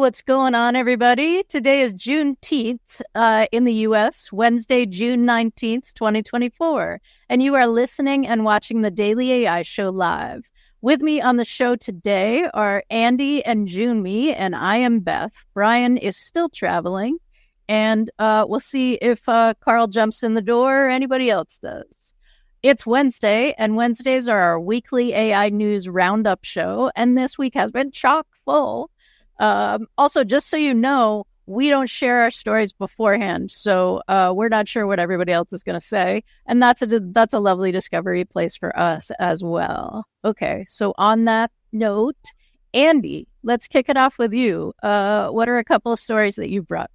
what's going on, everybody? Today is Juneteenth in the U.S., Wednesday, June 19th, 2024. And you are listening and watching the Daily AI Show live. With me on the show today are Andy and Jyunmi, and I am Beth. Brian is still traveling, and we'll see if Carl jumps in the door or anybody else does. It's Wednesday, and Wednesdays are our weekly AI news roundup show, and this week has been chock full. Also, just so you know, we don't share our stories beforehand, so we're not sure what everybody else is going to say, and that's a lovely discovery place for us as well. Okay, so on that note, Andy, let's kick it off with you. What are a couple of stories that you brought?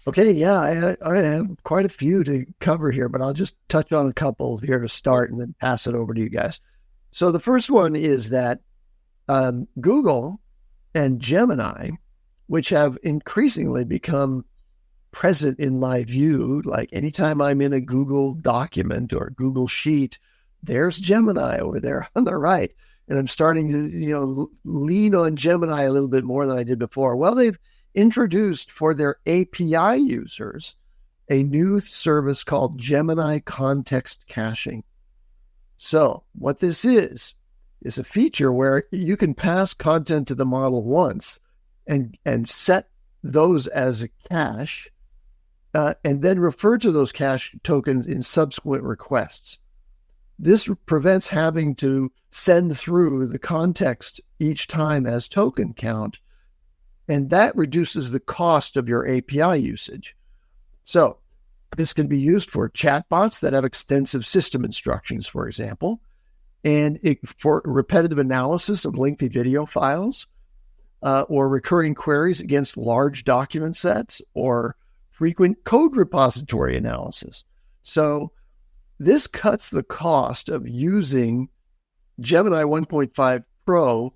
Okay, yeah, I have quite a few to cover here, but I'll just touch on a couple here to start and then pass it over to you guys. So the first one is that Google and Gemini, which have increasingly become present in my view, like anytime I'm in a Google document or Google Sheet, there's Gemini over there on the right. And I'm starting to, lean on Gemini a little bit more than I did before. Well, they've introduced for their API users a new service called Gemini Context Caching. So what this is a feature where you can pass content to the model once and set those as a cache and then refer to those cache tokens in subsequent requests. This prevents having to send through the context each time as token count, and that reduces the cost of your API usage. So this can be used for chatbots that have extensive system instructions, for example, and for repetitive analysis of lengthy video files, or recurring queries against large document sets, or frequent code repository analysis. So this cuts the cost of using Gemini 1.5 Pro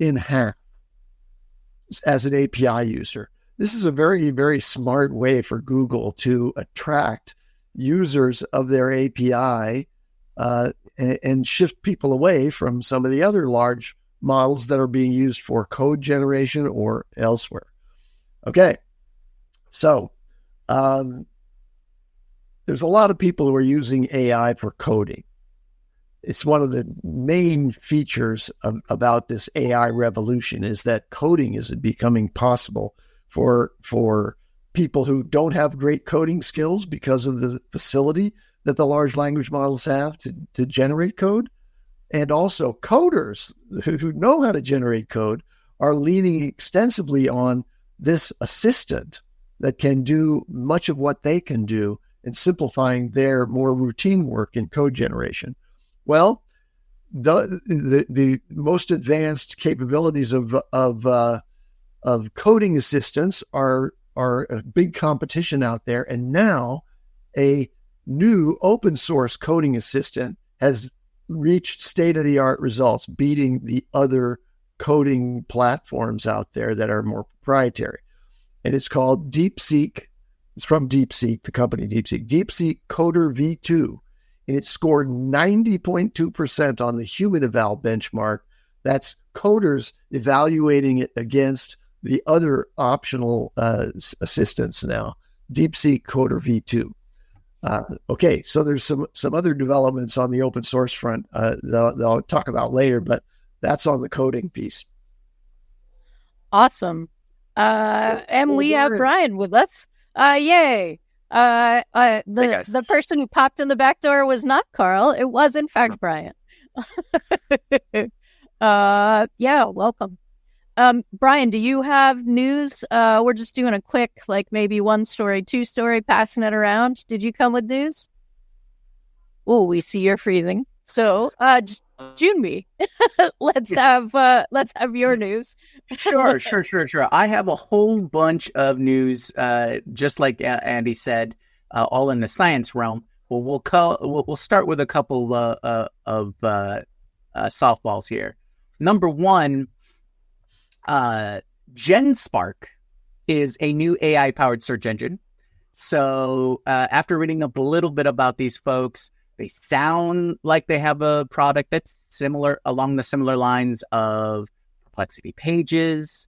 in half as an API user. This is a very, very smart way for Google to attract users of their API and shift people away from some of the other large models that are being used for code generation or elsewhere. Okay, so there's a lot of people who are using AI for coding. It's one of the main features about this AI revolution is that coding is becoming possible for people who don't have great coding skills because of the facility that the large language models have to generate code. And also coders who know how to generate code are leaning extensively on this assistant that can do much of what they can do and simplifying their more routine work in code generation. Well, the most advanced capabilities of coding assistants are a big competition out there, and now a new open source coding assistant has reached state-of-the-art results, beating the other coding platforms out there that are more proprietary. And it's called DeepSeq. It's from DeepSeq, the company DeepSeq Coder V2. And it scored 90.2% on the human eval benchmark. That's coders evaluating it against the other optional assistants now. DeepSeq Coder V2. Okay, so there's some other developments on the open source front that I'll talk about later, but that's on the coding piece. Awesome. And we have Brian with us. Yay. The person who popped in the back door was not Carl. It was, in fact, Brian. Yeah, welcome. Brian, do you have news? We're just doing a quick, maybe one story, two story, passing it around. Did you come with news? Oh, we see you're freezing. So, Jyunmi, let's have your news. Sure. I have a whole bunch of news, just like Andy said, all in the science realm. Well, we'll start with a couple of softballs here. Number one, GenSpark is a new AI-powered search engine. So after reading up a little bit about these folks, they sound like they have a product that's similar along the similar lines of Perplexity Pages,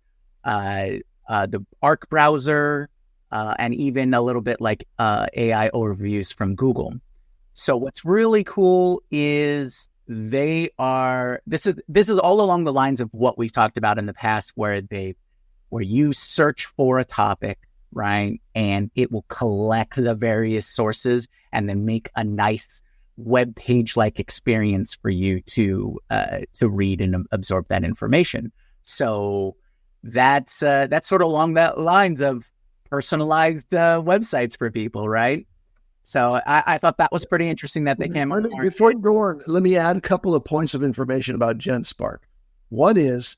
the Arc browser, and even a little bit like AI overviews from Google. So what's really cool is this is all along the lines of what we've talked about in the past, where you search for a topic, right? And it will collect the various sources and then make a nice web page like experience for you to read and absorb that information. So that's sort of along that lines of personalized websites for people, right? So I thought that was pretty interesting that they came on. Before you go on, let me add a couple of points of information about GenSpark. One is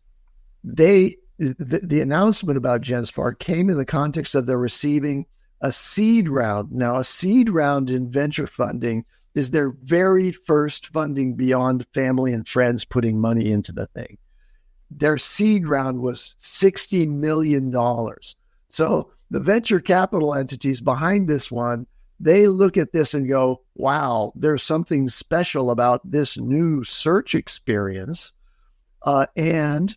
the announcement about GenSpark came in the context of their receiving a seed round. Now, a seed round in venture funding is their very first funding beyond family and friends putting money into the thing. Their seed round was $60 million. So the venture capital entities behind this one, they look at this and go, wow, there's something special about this new search experience. And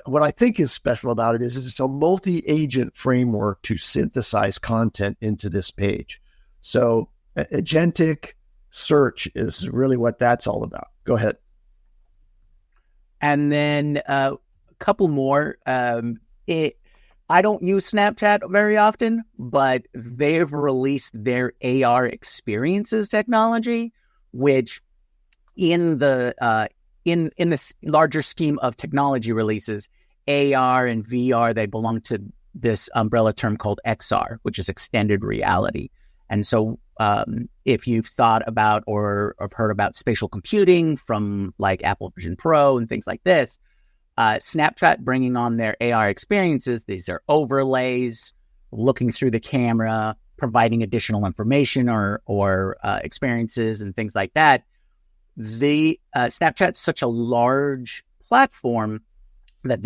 what I think is special about it is it's a multi-agent framework to synthesize content into this page. So agentic search is really what that's all about. Go ahead. And then a couple more. I don't use Snapchat very often, but they've released their AR experiences technology, which in the larger scheme of technology releases, AR and VR, they belong to this umbrella term called XR, which is extended reality. And so if you've thought about or have heard about spatial computing from like Apple Vision Pro and things like this, Snapchat bringing on their AR experiences, these are overlays, looking through the camera, providing additional information or experiences and things like that. Snapchat's such a large platform that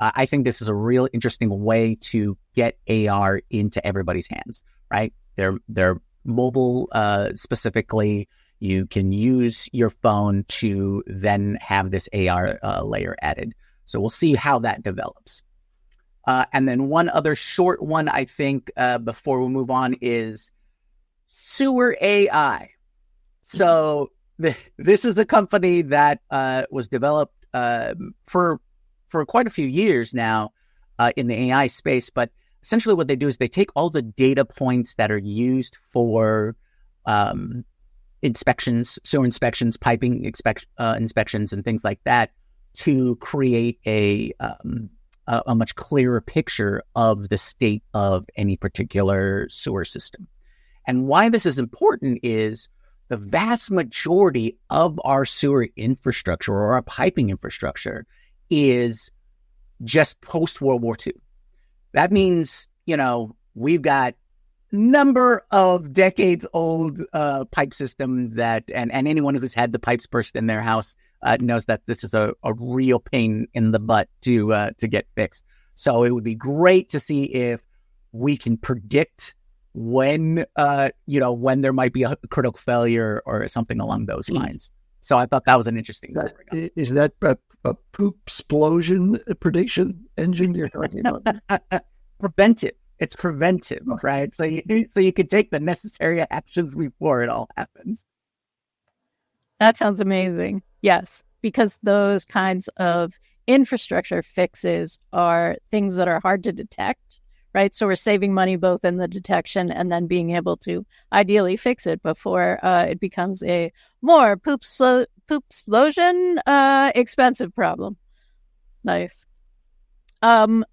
I think this is a real interesting way to get AR into everybody's hands, right? They're mobile specifically. You can use your phone to then have this AR layer added. So we'll see how that develops. And then one other short one, I think, before we move on is Sewer AI. So this is a company that was developed for quite a few years now in the AI space. But essentially what they do is they take all the data points that are used for inspections, sewer inspections, piping inspections, and things like that to create a much clearer picture of the state of any particular sewer system. And why this is important is the vast majority of our sewer infrastructure or our piping infrastructure is just post-World War II. That means, we've got number of decades old pipe system that, and anyone who's had the pipes burst in their house knows that this is a real pain in the butt to get fixed. So it would be great to see if we can predict when there might be a critical failure or something along those lines. So I thought that was an interesting. Is that a poop explosion prediction engine you're talking about? Preventive. It's preventive, right? So you could take the necessary actions before it all happens. That sounds amazing. Yes, because those kinds of infrastructure fixes are things that are hard to detect, right? So we're saving money both in the detection and then being able to ideally fix it before it becomes a more poop explosion expensive problem. Nice.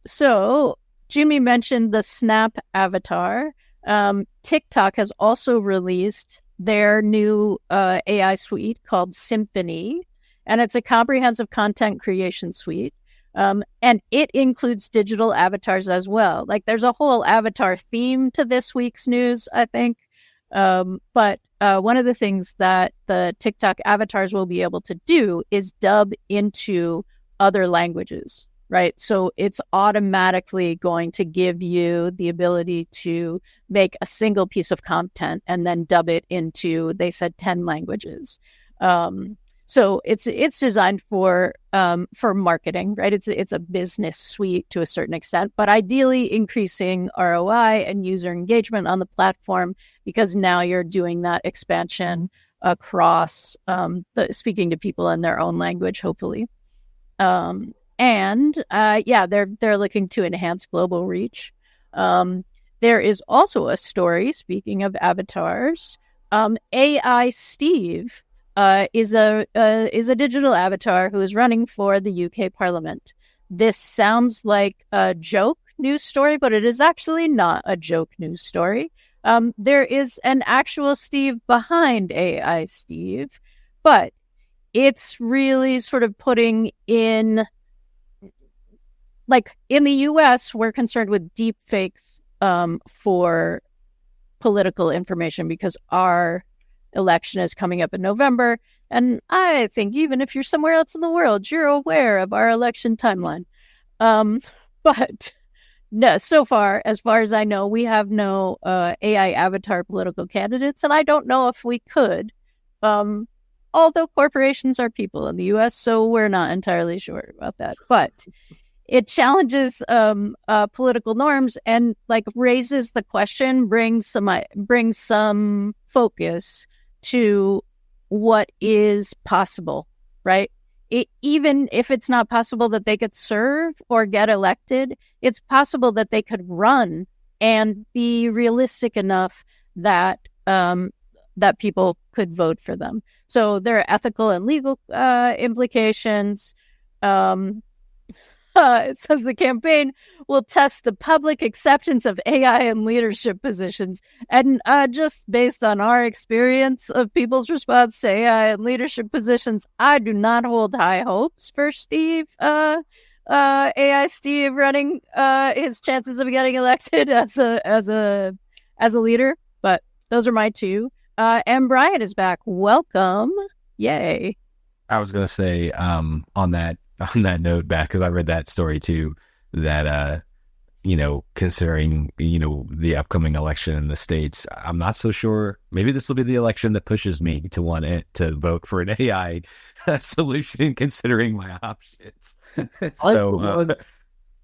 So Jyunmi mentioned the Snap avatar. TikTok has also released their new AI suite called Symphony, and it's a comprehensive content creation suite. And it includes digital avatars as well. Like there's a whole avatar theme to this week's news, I think. But one of the things that the TikTok avatars will be able to do is dub into other languages. Right. So it's automatically going to give you the ability to make a single piece of content and then dub it into, they said, 10 languages. So it's designed for marketing, right? It's a business suite to a certain extent, but ideally increasing ROI and user engagement on the platform, because now you're doing that expansion across speaking to people in their own language, hopefully. They're looking to enhance global reach. There is also a story, speaking of avatars, AI Steve is a digital avatar who is running for the UK Parliament. This sounds like a joke news story, but it is actually not a joke news story. There is an actual Steve behind AI Steve, but it's really sort of putting in, like in the US, we're concerned with deep fakes for political information because our election is coming up in November. And I think even if you're somewhere else in the world, you're aware of our election timeline. But no, so far as I know, we have no AI avatar political candidates, and I don't know if we could. Although corporations are people in the US, so we're not entirely sure about that. But it challenges political norms and like raises the question, brings some focus to what is possible, right? Even if it's not possible that they could serve or get elected, it's possible that they could run and be realistic enough that that people could vote for them. So there are ethical and legal implications. It says the campaign will test the public acceptance of AI in leadership positions. And just based on our experience of people's response to AI in leadership positions, I do not hold high hopes for Steve, AI Steve running his chances of getting elected as a leader. But those are my two. And Brian is back. Welcome. Yay. I was going to say on that note, Beth, because I read that story too, that, considering, the upcoming election in the States, I'm not so sure. Maybe this will be the election that pushes me to want to vote for an AI solution, considering my options.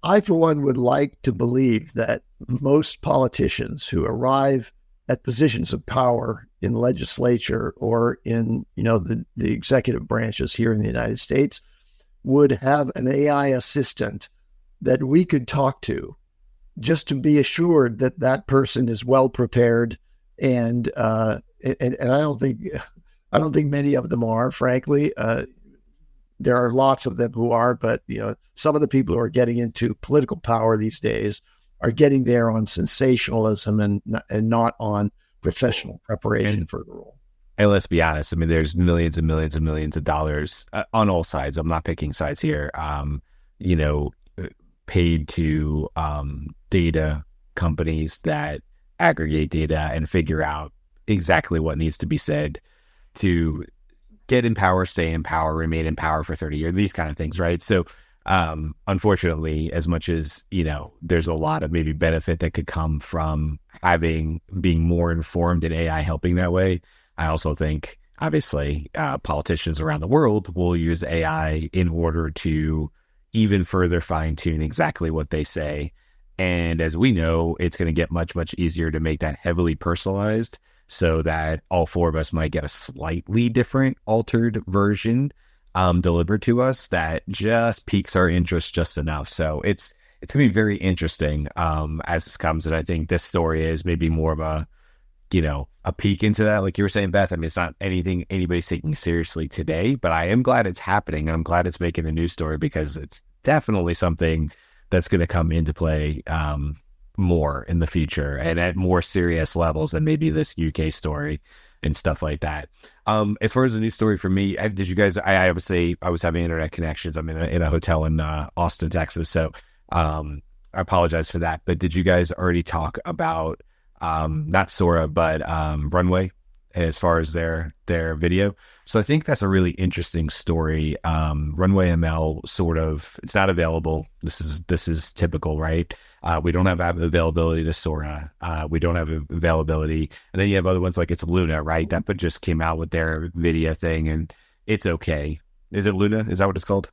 I, for one, would like to believe that most politicians who arrive at positions of power in legislature or in, the executive branches here in the United States would have an AI assistant that we could talk to just to be assured that that person is well prepared. And I don't think many of them are, frankly. There are lots of them who are, but some of the people who are getting into political power these days are getting there on sensationalism and not on professional preparation for the role. And let's be honest, I mean, there's millions and millions and millions of dollars on all sides. I'm not picking sides here, paid to data companies that aggregate data and figure out exactly what needs to be said to get in power, stay in power, remain in power for 30 years, these kind of things, right? So unfortunately, as much as, there's a lot of maybe benefit that could come from being more informed in AI helping that way, I also think, obviously, politicians around the world will use AI in order to even further fine-tune exactly what they say. And as we know, it's going to get much, much easier to make that heavily personalized so that all four of us might get a slightly different altered version delivered to us that just piques our interest just enough. So it's going to be very interesting as this comes. And I think this story is maybe more of a peek into that. Like you were saying, Beth, I mean, it's not anything anybody's taking seriously today, but I am glad it's happening. And I'm glad it's making a news story because it's definitely something that's going to come into play more in the future and at more serious levels than maybe this UK story and stuff like that. As far as the news story for me, did you guys, I was having internet connections. I'm in a hotel in Austin, Texas. So I apologize for that. But did you guys already talk about not Sora, but Runway as far as their video? So I think that's a really interesting story. Runway ML it's not available. This is typical, right? We don't have availability to Sora. We don't have availability. And then you have other ones like It's Luna, right? That just came out with their video thing. And it's okay. Is it Luna? Is that what it's called?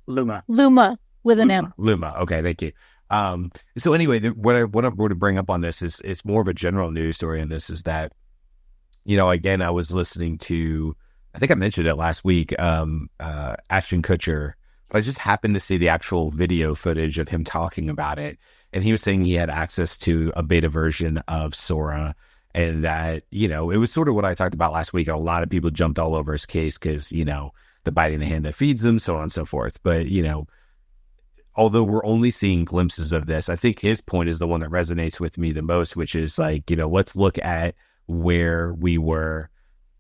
Luma. Luma with an M. Luma. Okay, thank you. So anyway, what I'm going to bring up on this is it's more of a general news story. And this is that, again, I was listening to, I think I mentioned it last week, Ashton Kutcher. But I just happened to see the actual video footage of him talking about it. And he was saying he had access to a beta version of Sora, and that, it was sort of what I talked about last week. A lot of people jumped all over his case because, the biting the hand that feeds them, so on and so forth. But, although we're only seeing glimpses of this, I think his point is the one that resonates with me the most, which is like, let's look at where we were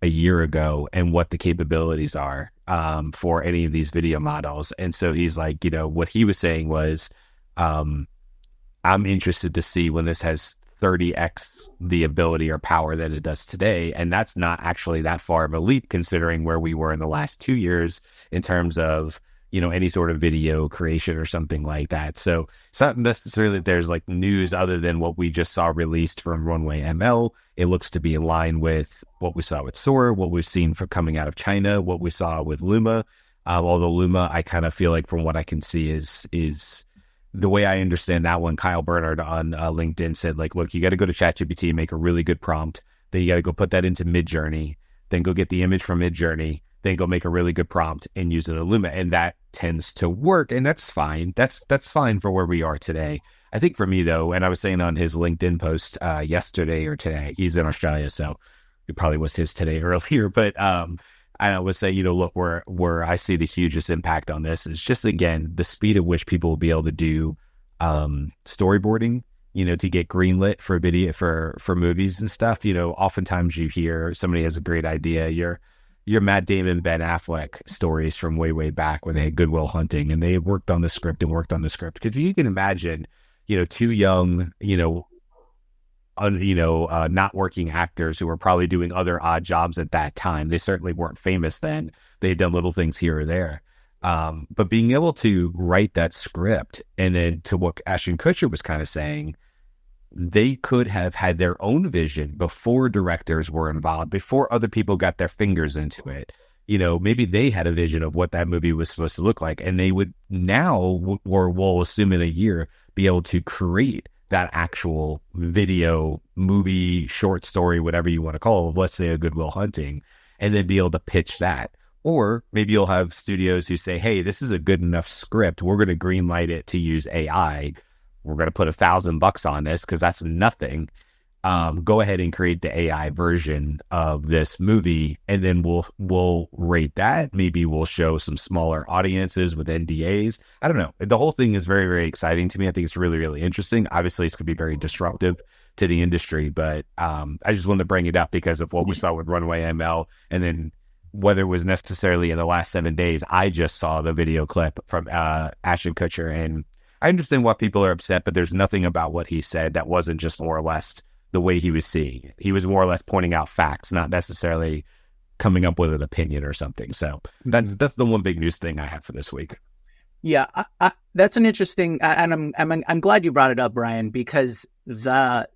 a year ago and what the capabilities are for any of these video models. And so he's like, what he was saying was, I'm interested to see when this has 30x the ability or power that it does today. And that's not actually that far of a leap considering where we were in the last 2 years in terms of, any sort of video creation or something like that. So it's not necessarily that there's like news other than what we just saw released from Runway ML. It looks to be in line with what we saw with Sora, what we've seen for coming out of China, what we saw with Luma. Although Luma, I kind of feel like from what I can see is the way I understand that one, Kyle Bernard on LinkedIn said, like, look, you got to go to ChatGPT, make a really good prompt. Then you got to go put that into Midjourney, then go get the image from Midjourney, then go make a really good prompt and use it in Luma. And that tends to work. And that's fine. That's fine for where we are today. I think for me, though, and I was saying on his LinkedIn post yesterday or today, he's in Australia, so it probably was his today earlier. But I would say, look, where I see the hugest impact on this is just, again, the speed at which people will be able to do storyboarding, to get greenlit for video, for movies and stuff. Oftentimes you hear somebody has a great idea. Your Matt Damon, Ben Affleck stories from way back when they had Good Will Hunting, and they worked on the script. Because you can imagine, two young, not working actors who were probably doing other odd jobs at that time. They certainly weren't famous then. They had done little things here or there. But being able to write that script, and then to what Ashton Kutcher was kind of saying, they could have had their own vision before directors were involved, before other people got their fingers into it. Maybe they had a vision of what that movie was supposed to look like, and they would now, or we'll assume in a year, be able to create that actual video, movie, short story, whatever you want to call it, let's say a Good Will Hunting, and then be able to pitch that. Or maybe you'll have studios who say, hey, this is a good enough script. We're going to greenlight it to use AI. We're going to put $1,000 on this because that's nothing. Go ahead and create the AI version of this movie, and then we'll rate that. Maybe we'll show some smaller audiences with NDAs. I don't know. The whole thing is very, very exciting to me. I think it's really, really interesting. Obviously, it's going to be very disruptive to the industry, but I just wanted to bring it up because of what we saw with Runway ML, and then whether it was necessarily in the last 7 days, I just saw the video clip from Ashton Kutcher, and I understand why people are upset, but there's nothing about what he said that wasn't just more or less the way he was seeing it. He was more or less pointing out facts, not necessarily coming up with an opinion or something. So that's the one big news thing I have for this week. Yeah, that's an interesting, and I'm glad you brought it up, Brian, because the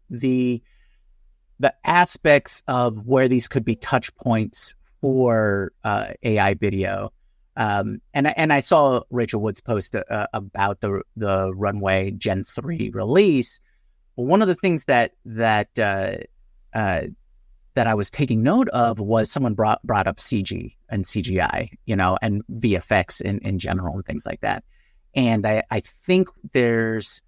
aspects of where these could be touch points for AI video. And I saw Rachel Wood's post about the Runway Gen 3 release. Well, one of the things that I was taking note of was someone brought up CG and CGI, and VFX in general and things like that. And I think there's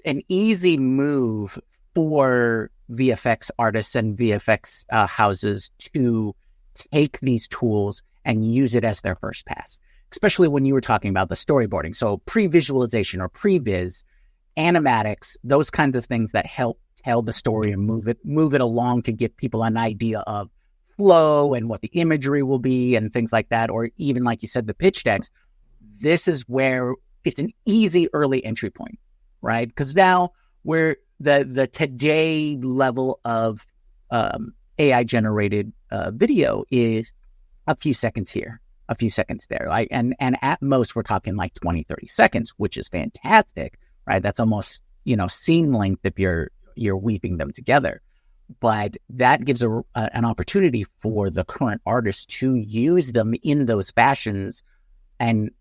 an easy move for VFX artists and VFX houses to take these tools and use it as their first pass, especially when you were talking about the storyboarding. So pre-visualization or pre-viz, animatics, those kinds of things that help tell the story and move it along to give people an idea of flow and what the imagery will be and things like that. Or even, like you said, the pitch decks. This is where it's an easy early entry point, right? Because now we're the today level of AI generated video is a few seconds here, a few seconds there. Like, and at most we're talking like 20, 30 seconds, which is fantastic, right? That's almost, scene length if you're weaving them together. but that gives an opportunity for the current artists to use them in those fashions and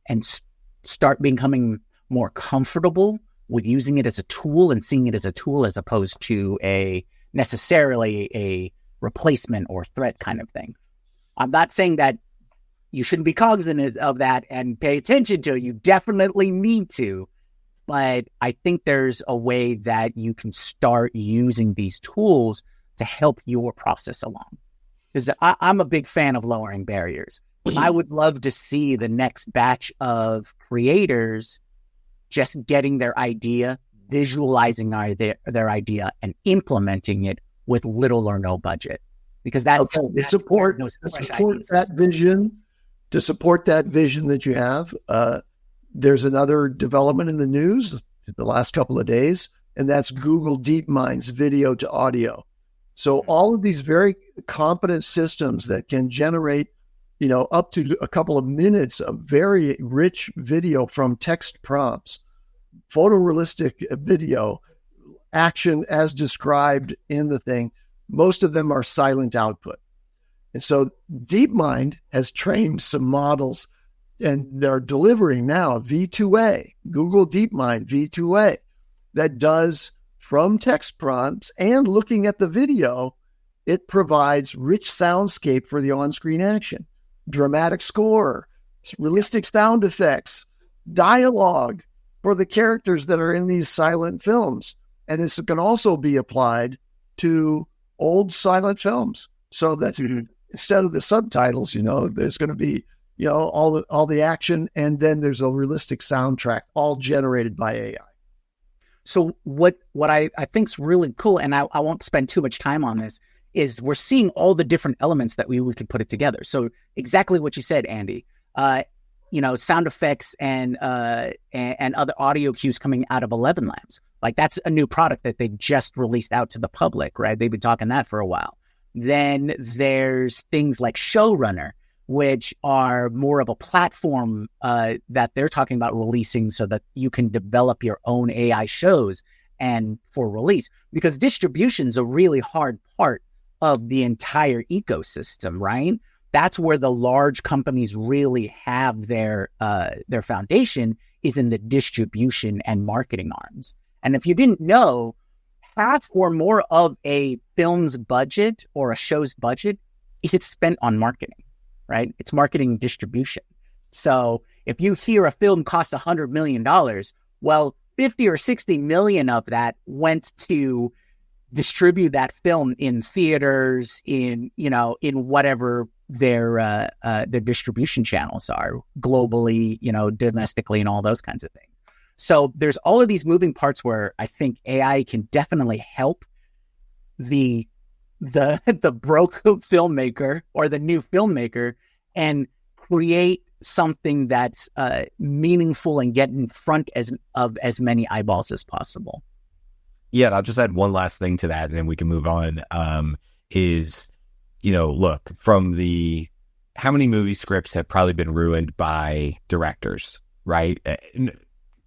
start becoming more comfortable with using it as a tool and seeing it as a tool as opposed to necessarily a replacement or threat kind of thing. I'm not saying that you shouldn't be cognizant of that and pay attention to it. You definitely need to. But I think there's a way that you can start using these tools to help your process along. Because I'm a big fan of lowering barriers. I would love to see the next batch of creators just getting their idea, visualizing their idea, and implementing it with little or no budget. Because that's to support that vision. To support that vision that you have, there's another development in the news the last couple of days, and that's Google DeepMind's video to audio. So all of these very competent systems that can generate, up to a couple of minutes of very rich video from text prompts, photorealistic video, action as described in the thing, most of them are silent output. And so DeepMind has trained some models, and they're delivering now V2A, Google DeepMind V2A, that does from text prompts and looking at the video, it provides rich soundscape for the on-screen action, dramatic score, realistic sound effects, dialogue for the characters that are in these silent films. And this can also be applied to old silent films so that instead of the subtitles, there's going to be, all the action, and then there's a realistic soundtrack, all generated by AI. So what I think is really cool, and I won't spend too much time on this, is we're seeing all the different elements that we could put it together. So exactly what you said, Andy. Sound effects and other audio cues coming out of 11 Labs. Like that's a new product that they just released out to the public, right? They've been talking that for a while. Then there's things like Showrunner, which are more of a platform that they're talking about releasing so that you can develop your own AI shows and for release. Because distribution's a really hard part of the entire ecosystem, right? That's where the large companies really have their foundation, is in the distribution and marketing arms. And if you didn't know, half or more of a film's budget or a show's budget, it's spent on marketing, right? It's marketing and distribution. So if you hear a film costs $100 million, well, 50 or 60 million of that went to distribute that film in theaters, in whatever their distribution channels are globally, domestically, and all those kinds of things. So there's all of these moving parts where I think AI can definitely help the broke filmmaker or the new filmmaker and create something that's meaningful and get in front of as many eyeballs as possible. Yeah, I'll just add one last thing to that, and then we can move on. Look, from how many movie scripts have probably been ruined by directors, right?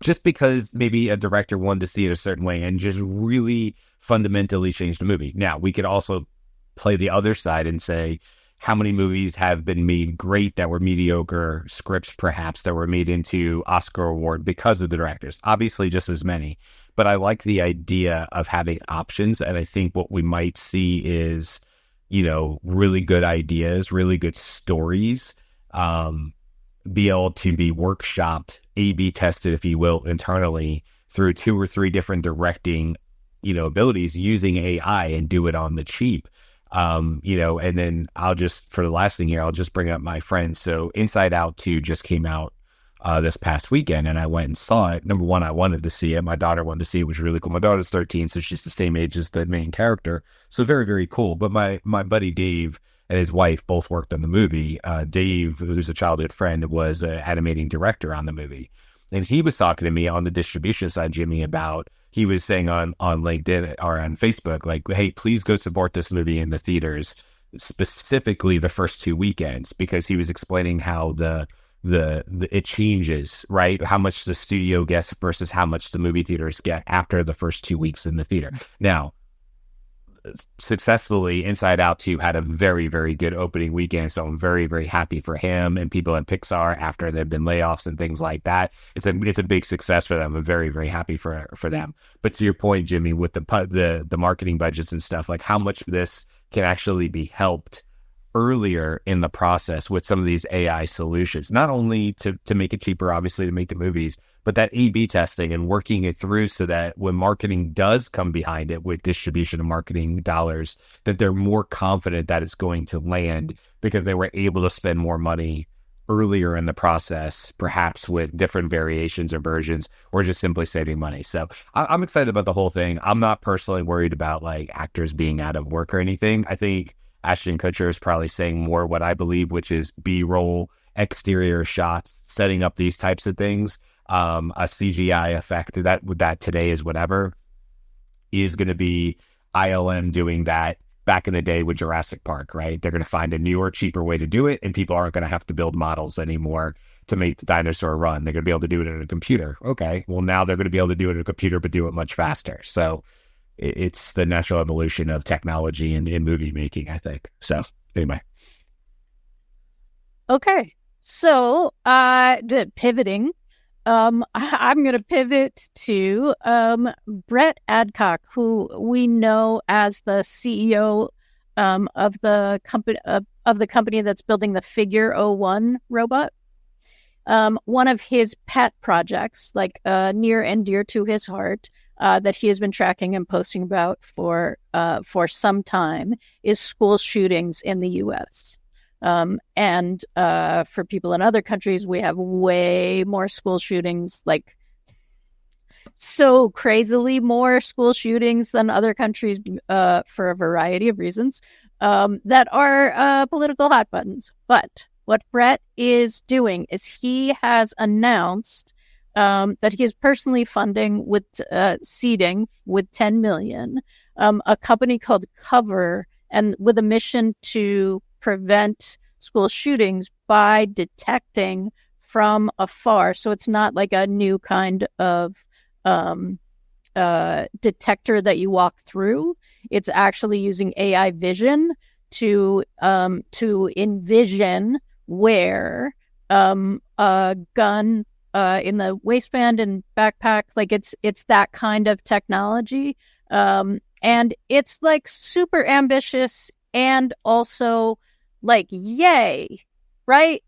Just because maybe a director wanted to see it a certain way and just really fundamentally change the movie. Now, we could also play the other side and say, how many movies have been made great that were mediocre scripts, perhaps, that were made into Oscar award because of the directors? Obviously, just as many. But I like the idea of having options. And I think what we might see is, really good ideas, really good stories, be able to be workshopped, A/B tested, if you will, internally through 2 or 3 different directing, abilities using AI and do it on the cheap. And then for the last thing here, I'll just bring up my friends. So Inside Out 2 just came out this past weekend, and I went and saw it. Number one, I wanted to see it. My daughter wanted to see it, which was really cool. My daughter's 13, so she's the same age as the main character. So very, very cool. But my buddy Dave and his wife both worked on the movie. Dave, who's a childhood friend, was an animating director on the movie. And he was talking to me on the distribution side, Jimmy, about, he was saying on LinkedIn or on Facebook, like, hey, please go support this movie in the theaters, specifically the first 2 weekends, because he was explaining how it changes, right? How much the studio gets versus how much the movie theaters get after the first 2 weeks in the theater. Now, successfully. Inside Out 2 had a very, very good opening weekend, so I'm very, very happy for him and people at Pixar after there've been layoffs and things like that. It's a big success for them. I'm very, very happy for them. But to your point, Jimmy, with the marketing budgets and stuff, like how much of this can actually be helped earlier in the process with some of these AI solutions, not only to make it cheaper, obviously, to make the movies, but that A/B testing and working it through so that when marketing does come behind it with distribution of marketing dollars, that they're more confident that it's going to land because they were able to spend more money earlier in the process, perhaps with different variations or versions, or just simply saving money. So I'm excited about the whole thing. I'm not personally worried about like actors being out of work or anything. I think Ashton Kutcher is probably saying more what I believe, which is B-roll, exterior shots, setting up these types of things. A CGI effect that today is whatever is going to be ILM doing that back in the day with Jurassic Park, right? They're going to find a newer, cheaper way to do it, and people aren't going to have to build models anymore to make the dinosaur run. They're going to be able to do it in a computer. Okay, well, now they're going to be able to do it in a computer, but do it much faster. So it's the natural evolution of technology in movie making, I think. So anyway. Okay. So pivoting, I'm going to pivot to Brett Adcock, who we know as the CEO of the company that's building the Figure 01 robot. One of his pet projects, like near and dear to his heart, that he has been tracking and posting about for some time, is school shootings in the U.S. And for people in other countries, we have way more school shootings, like so crazily more school shootings than other countries for a variety of reasons that are political hot buttons. But what Brett is doing is he has announced that he is personally funding with seeding with $10 million, a company called Cover, and with a mission to prevent school shootings by detecting from afar. So it's not like a new kind of detector that you walk through. It's actually using AI vision to envision where a gun in the waistband and backpack, like it's that kind of technology, and it's like super ambitious and also like yay, right?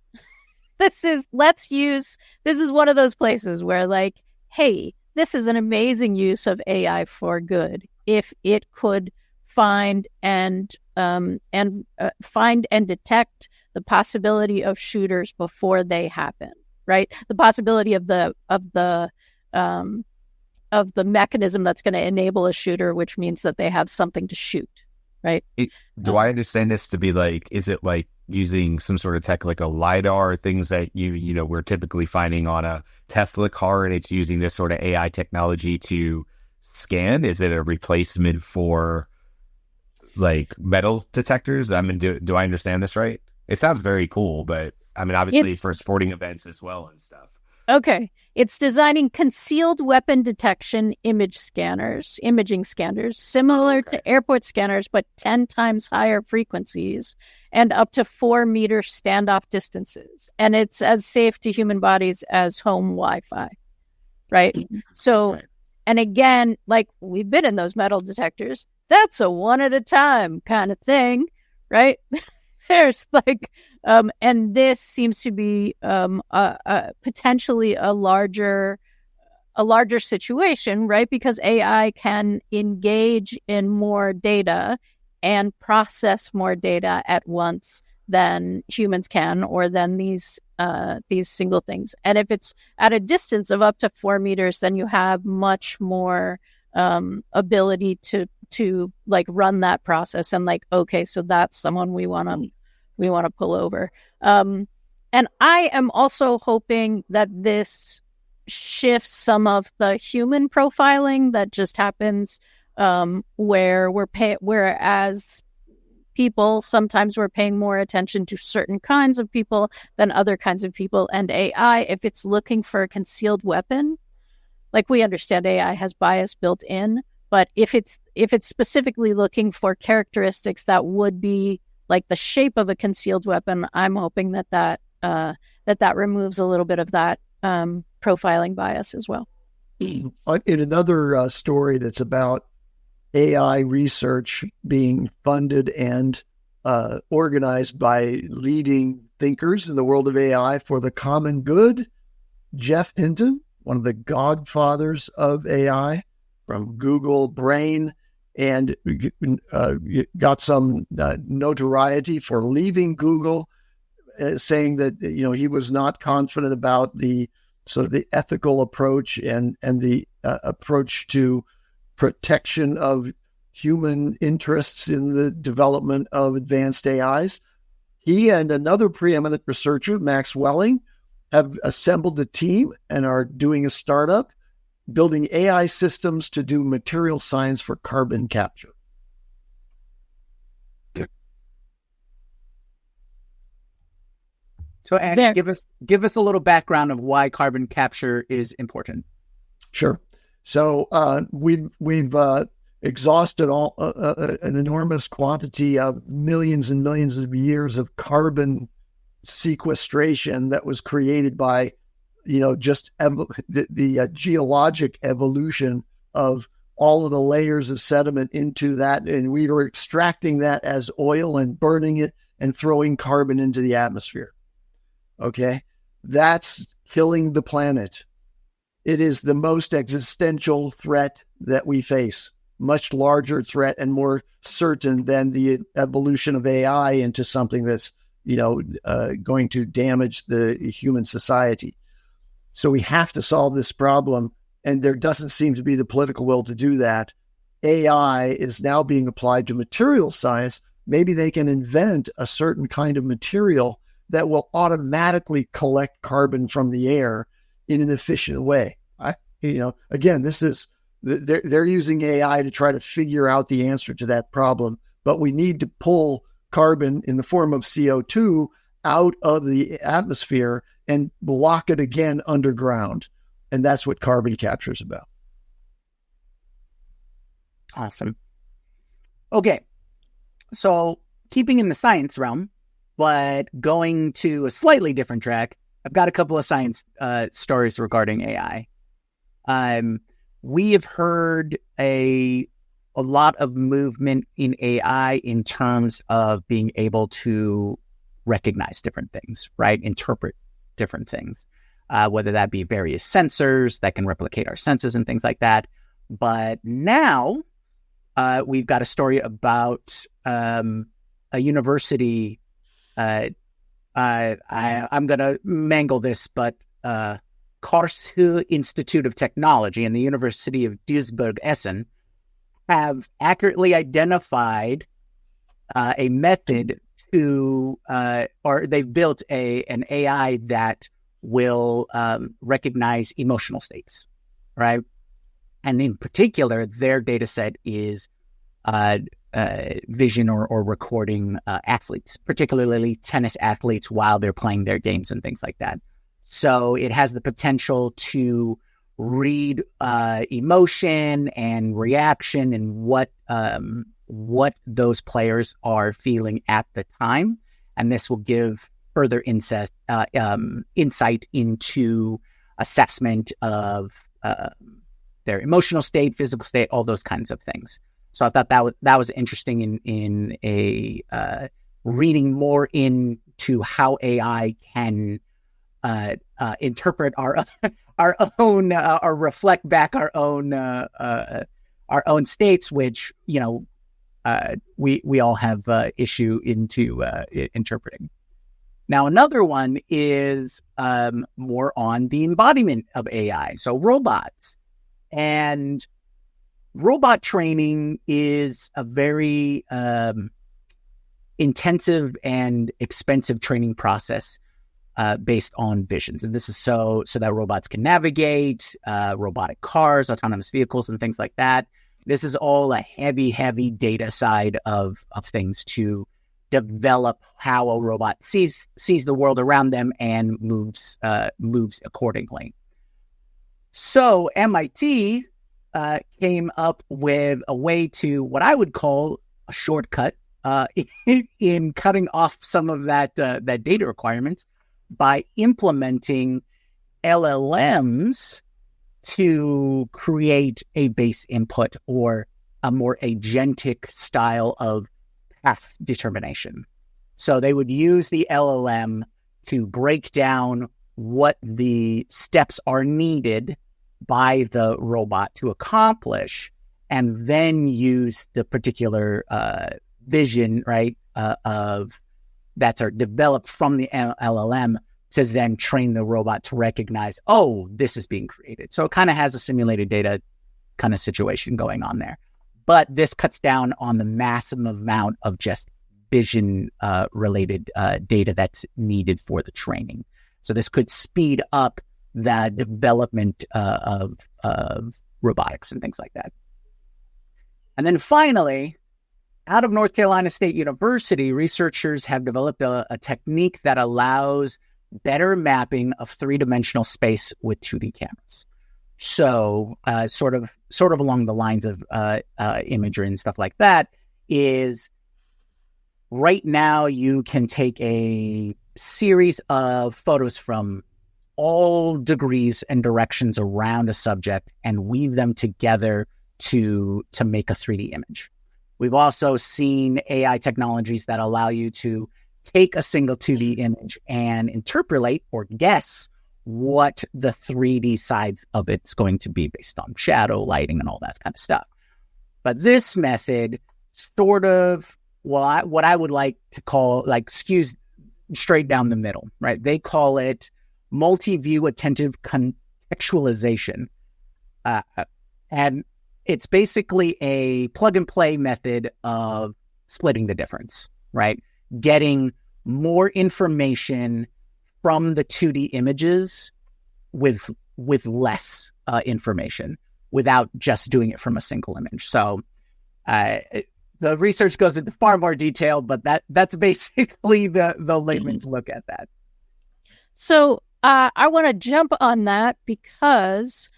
This is one of those places where like, hey, this is an amazing use of AI for good if it could find and detect the possibility of shooters before they happen, right? The possibility of the mechanism that's going to enable a shooter, which means that they have something to shoot, right? Do I understand this to be like, is it like using some sort of tech like a LiDAR, things that we're typically finding on a Tesla car, and it's using this sort of AI technology to scan? Is it a replacement for like metal detectors? I mean, do I understand this right? It sounds very cool, but I mean, obviously for sporting events as well and stuff. Okay. It's designing concealed weapon detection imaging scanners, similar to airport scanners, but 10 times higher frequencies and up to 4-meter standoff distances. And it's as safe to human bodies as home Wi-Fi, right? So, and again, like we've been in those metal detectors, that's a one at a time kind of thing, right? There's like, and this seems to be potentially a larger situation, right? Because AI can engage in more data and process more data at once than humans can, or than these single things. And if it's at a distance of up to 4 meters, then you have much more ability to like run that process and like, okay, so that's someone we want to pull over. And I am also hoping that this shifts some of the human profiling that just happens, whereas people, sometimes we're paying more attention to certain kinds of people than other kinds of people. And AI, if it's looking for a concealed weapon, like we understand AI has bias built in, But if it's specifically looking for characteristics that would be like the shape of a concealed weapon, I'm hoping that removes a little bit of that profiling bias as well. In another story that's about AI research being funded and organized by leading thinkers in the world of AI for the common good, Jeff Hinton, one of the godfathers of AI from Google Brain, and got some notoriety for leaving Google, saying that he was not confident about the sort of the ethical approach and the approach to protection of human interests in the development of advanced AIs. He and another preeminent researcher, Max Welling, have assembled a team and are doing a startup building AI systems to do material science for carbon capture. So, Andy, give us a little background of why carbon capture is important. Sure. So we've exhausted an enormous quantity of millions and millions of years of carbon sequestration that was created by, just the geologic evolution of all of the layers of sediment into that, and we were extracting that as oil and burning it and throwing carbon into the atmosphere. Okay, that's killing the planet. It is the most existential threat that we face, much larger threat and more certain than the evolution of AI into something that's, going to damage the human society. So we have to solve this problem, and there doesn't seem to be the political will to do that. AI is now being applied to material science. Maybe they can invent a certain kind of material that will automatically collect carbon from the air in an efficient way. Again, they're using AI to try to figure out the answer to that problem, but we need to pull carbon in the form of CO2 out of the atmosphere and lock it again underground. And that's what carbon capture is about. Awesome. Okay. So keeping in the science realm, but going to a slightly different track, I've got a couple of science stories regarding AI. We have heard a lot of movement in AI in terms of being able to recognize different things, right? Interpret different things, whether that be various sensors that can replicate our senses and things like that. But now we've got a story about a university. I'm going to mangle this, but Karlsruhe Institute of Technology and the University of Duisburg-Essen have accurately identified a method to, or they've built an AI that will recognize emotional states, right? And in particular, their data set is vision or recording athletes, particularly tennis athletes while they're playing their games and things like that. So it has the potential to read emotion and reaction and what those players are feeling at the time. And this will give further insight into assessment of their emotional state, physical state, all those kinds of things. So I thought that was interesting in a reading more into how AI can interpret our own or reflect back our own states, which we all have issue into interpreting. Now, another one is more on the embodiment of AI, so robots. And robot training is a very intensive and expensive training process based on visions. And this is so that robots can navigate, robotic cars, autonomous vehicles, and things like that. This is all a heavy data side of things to develop how a robot sees the world around them and moves accordingly. So MIT came up with a way to what I would call a shortcut in cutting off some of that data requirements by implementing LLMs to create a base input or a more agentic style of path determination. So they would use the LLM to break down what the steps are needed by the robot to accomplish, and then use the particular vision, right, of that are developed from the LLM to then train the robot to recognize, oh, this is being created. So it kind of has a simulated data kind of situation going on there. But this cuts down on the massive amount of just vision related data that's needed for the training. So this could speed up the development of robotics and things like that. And then finally, out of North Carolina State University, researchers have developed a technique that allows better mapping of three-dimensional space with 2D cameras. So sort of along the lines of imagery and stuff like that is right now you can take a series of photos from all degrees and directions around a subject and weave them together to make a 3D image. We've also seen AI technologies that allow you to take a single 2D image and interpolate or guess what the 3D sides of it's going to be based on shadow, lighting, and all that kind of stuff. But this method sort of, what I would like to call, like, skews straight down the middle, right? They call it multi-view attentive contextualization. And it's basically a plug-and-play method of splitting the difference, right? Getting more information from the 2D images with less information without just doing it from a single image. So the research goes into far more detail, but that's basically the layman's look at that. So I want to jump on that because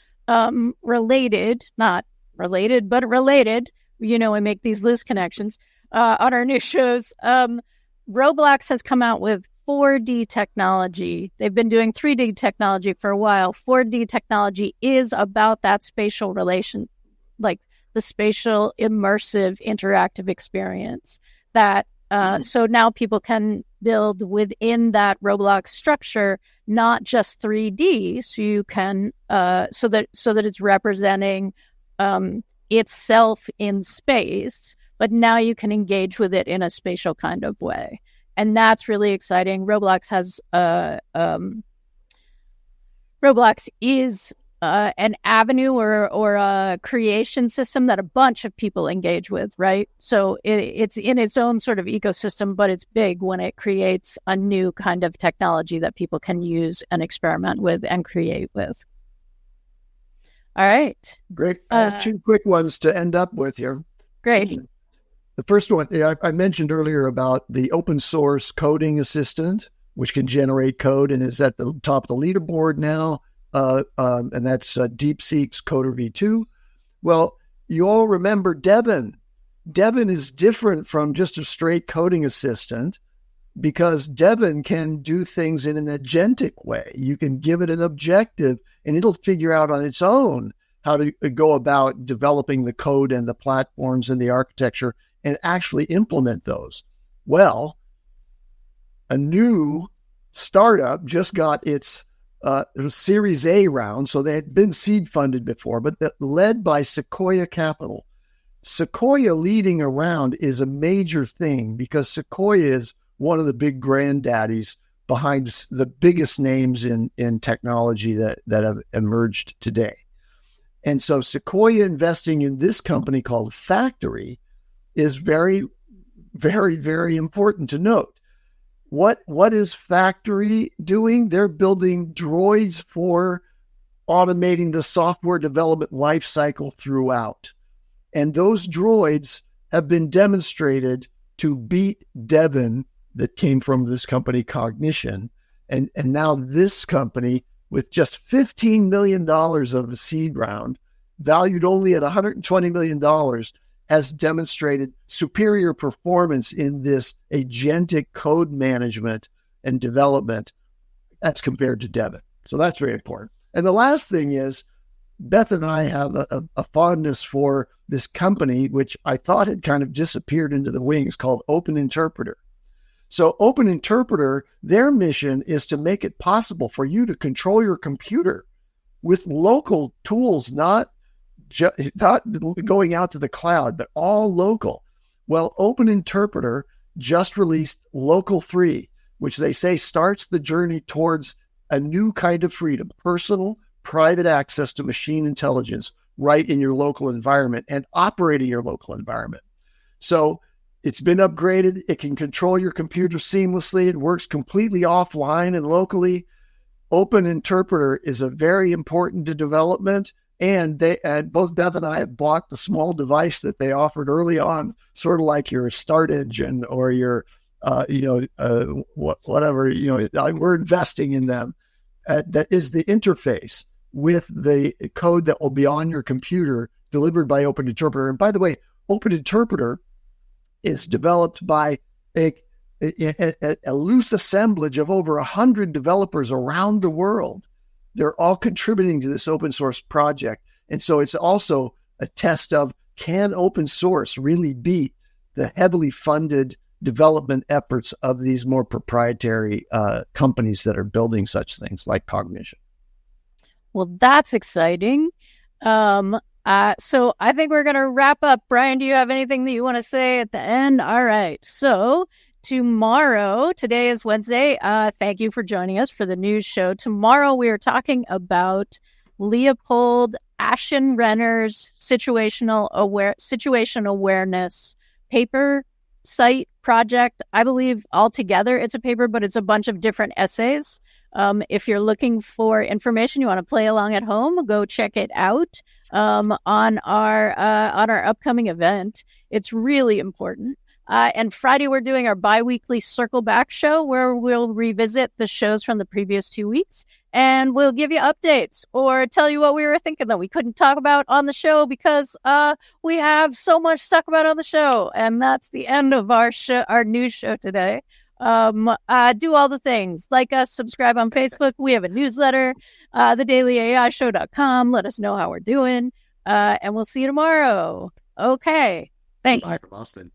related, not related, but related, we make these loose connections on our new shows. Roblox has come out with 4D technology. They've been doing 3D technology for a while. 4D technology is about that spatial relation, like the spatial immersive interactive experience that so now people can build within that Roblox structure, not just 3D. So you can so that it's representing itself in space, but now you can engage with it in a spatial kind of way. And that's really exciting. Roblox is an avenue or a creation system that a bunch of people engage with, right? So it's in its own sort of ecosystem, but it's big when it creates a new kind of technology that people can use and experiment with and create with. All right. Great. I have two quick ones to end up with here. Great. The first one, I mentioned earlier about the open source coding assistant, which can generate code and is at the top of the leaderboard now. And that's DeepSeq's Coder V2. Well, you all remember Devin. Devin is different from just a straight coding assistant because Devin can do things in an agentic way. You can give it an objective and it'll figure out on its own how to go about developing the code and the platforms and the architecture and actually implement those. Well, a new startup just got its Series A round, so they had been seed funded before, but led by Sequoia Capital. Sequoia leading a round is a major thing because Sequoia is one of the big granddaddies behind the biggest names in technology that have emerged today. And so Sequoia investing in this company called Factory is very, very, very important to note. What is Factory doing? They're building droids for automating the software development lifecycle throughout. And those droids have been demonstrated to beat Devin that came from this company, Cognition. And now this company, with just $15 million of the seed round, valued only at $120 million, has demonstrated superior performance in this agentic code management and development as compared to debit. So that's very important. And the last thing is, Beth and I have a fondness for this company, which I thought had kind of disappeared into the wings, called Open Interpreter. So Open Interpreter, their mission is to make it possible for you to control your computer with local tools, not going out to the cloud, but all local. Well, Open Interpreter just released Local 3, which they say starts the journey towards a new kind of freedom, personal, private access to machine intelligence right in your local environment and operating your local environment. So it's been upgraded. It can control your computer seamlessly. It works completely offline and locally. Open Interpreter is a very important development. And both Beth and I have bought the small device that they offered early on, sort of like your start engine or your, whatever, we're investing in them. That is the interface with the code that will be on your computer delivered by Open Interpreter. And by the way, Open Interpreter is developed by a loose assemblage of over 100 developers around the world. They're all contributing to this open source project. And so it's also a test of, can open source really beat the heavily funded development efforts of these more proprietary companies that are building such things like Cognition? Well, that's exciting. So I think we're going to wrap up. Brian, do you have anything that you want to say at the end? All right. So today is Wednesday. Thank you for joining us for the news show. Tomorrow we are talking about Leopold Aschenrenner's situational awareness paper site project. I believe altogether it's a paper, but it's a bunch of different essays. If you're looking for information, you want to play along at home, go check it out on our upcoming event. It's really important. And Friday, we're doing our bi-weekly Circle Back show where we'll revisit the shows from the previous 2 weeks and we'll give you updates or tell you what we were thinking that we couldn't talk about on the show because we have so much to talk about on the show. And that's the end of our news show today. Do all the things. Like us, subscribe on Facebook. We have a newsletter, dailyaishow.com. Let us know how we're doing. And we'll see you tomorrow. Okay. Thanks. Bye from Austin.